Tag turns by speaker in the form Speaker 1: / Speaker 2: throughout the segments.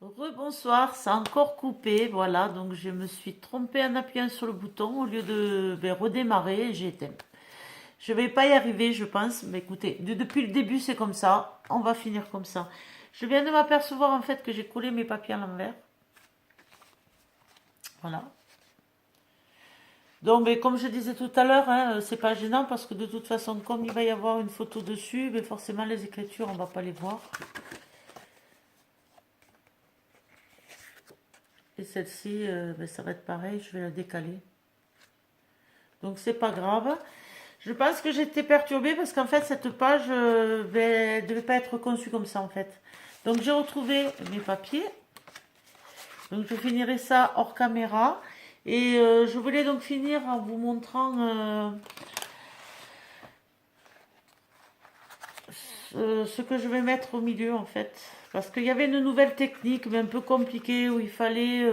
Speaker 1: Rebonsoir, ça a encore coupé, voilà, donc je me suis trompée en appuyant sur le bouton au lieu de redémarrer, j'ai éteint. Je vais pas y arriver, je pense, mais écoutez, depuis le début c'est comme ça, on va finir comme ça. Je viens de m'apercevoir en fait que j'ai collé mes papiers à l'envers, voilà. Donc, mais comme je disais tout à l'heure, hein, c'est pas gênant parce que de toute façon, comme il va y avoir une photo dessus, mais forcément les écritures, on va pas les voir. Et celle-ci, ça va être pareil, je vais la décaler. Donc c'est pas grave. Je pense que j'étais perturbée parce qu'en fait cette page elle devait pas être conçue comme ça en fait. Donc j'ai retrouvé mes papiers. Donc je finirai ça hors caméra. Et je voulais donc finir en vous montrant ce que je vais mettre au milieu en fait. Parce qu'il y avait une nouvelle technique mais un peu compliquée où il fallait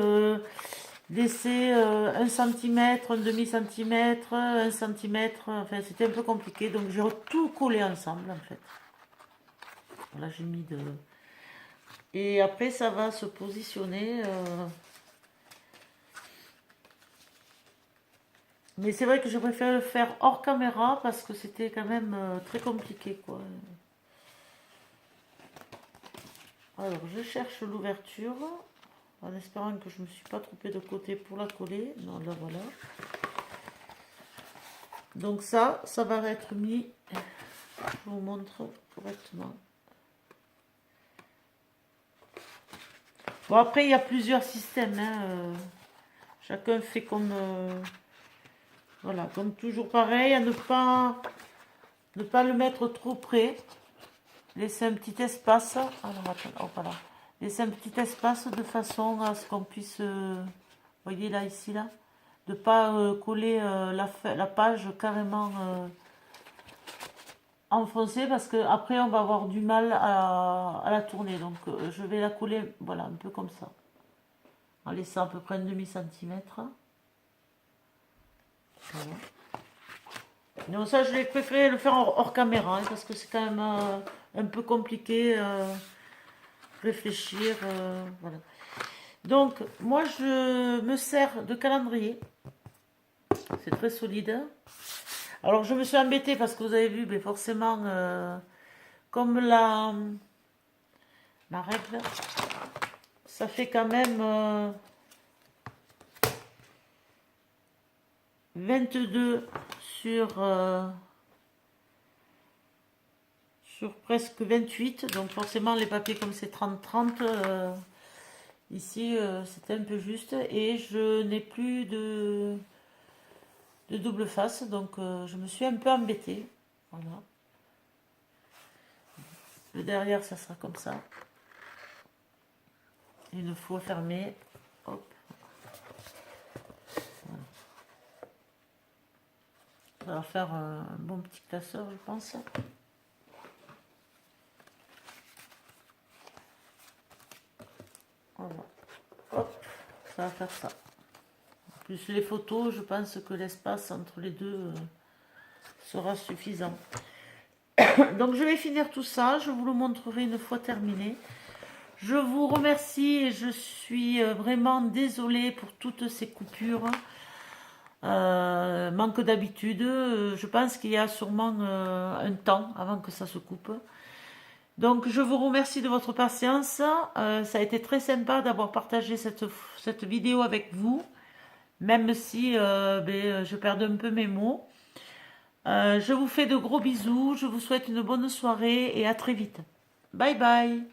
Speaker 1: laisser 1 centimètre, un demi-centimètre, 1 centimètre. Enfin c'était un peu compliqué. Donc j'ai tout collé ensemble en fait. Là j'ai mis de... Et après ça va se positionner. Mais c'est vrai que je préfère le faire hors caméra parce que c'était quand même très compliqué quoi. Alors je cherche l'ouverture en espérant que je ne me suis pas trompée de côté pour la coller. Non, là voilà. Donc ça va être mis. Je vous montre correctement. Bon après il y a plusieurs systèmes. Hein, chacun fait comme... voilà, comme toujours pareil, à ne pas le mettre trop près. Laisser un petit espace. Alors attends, oh, voilà. Laisser un petit espace de façon à ce qu'on puisse... voyez là, ici, là. De ne pas coller la page carrément enfoncée parce qu'après on va avoir du mal à la tourner. Donc je vais la coller, voilà, un peu comme ça. En laissant à peu près un demi-centimètre. Voilà. Non, ça, je l'ai préféré le faire hors caméra, hein, parce que c'est quand même un peu compliqué réfléchir. Voilà. Donc, moi, je me sers de calendrier. C'est très solide. Alors, je me suis embêtée parce que vous avez vu, mais forcément, comme la règle, ça fait quand même 22 sur presque 28. Donc forcément les papiers comme c'est 30-30, ici c'était un peu juste. Et je n'ai plus de double face. Donc je me suis un peu embêtée. Voilà. Le derrière ça sera comme ça. Une fois fermé. Hop. Voilà. Ça va faire un bon petit classeur je pense. Voilà. Hop, ça va faire ça. Plus les photos, je pense que l'espace entre les deux sera suffisant. Donc je vais finir tout ça, je vous le montrerai une fois terminé. Je vous remercie et je suis vraiment désolée pour toutes ces coupures. Manque d'habitude, je pense qu'il y a sûrement un temps avant que ça se coupe. Donc je vous remercie de votre patience. Ça a été très sympa d'avoir partagé cette vidéo avec vous, même si je perds un peu mes mots. Je vous fais de gros bisous, je vous souhaite une bonne soirée et à très vite. Bye bye.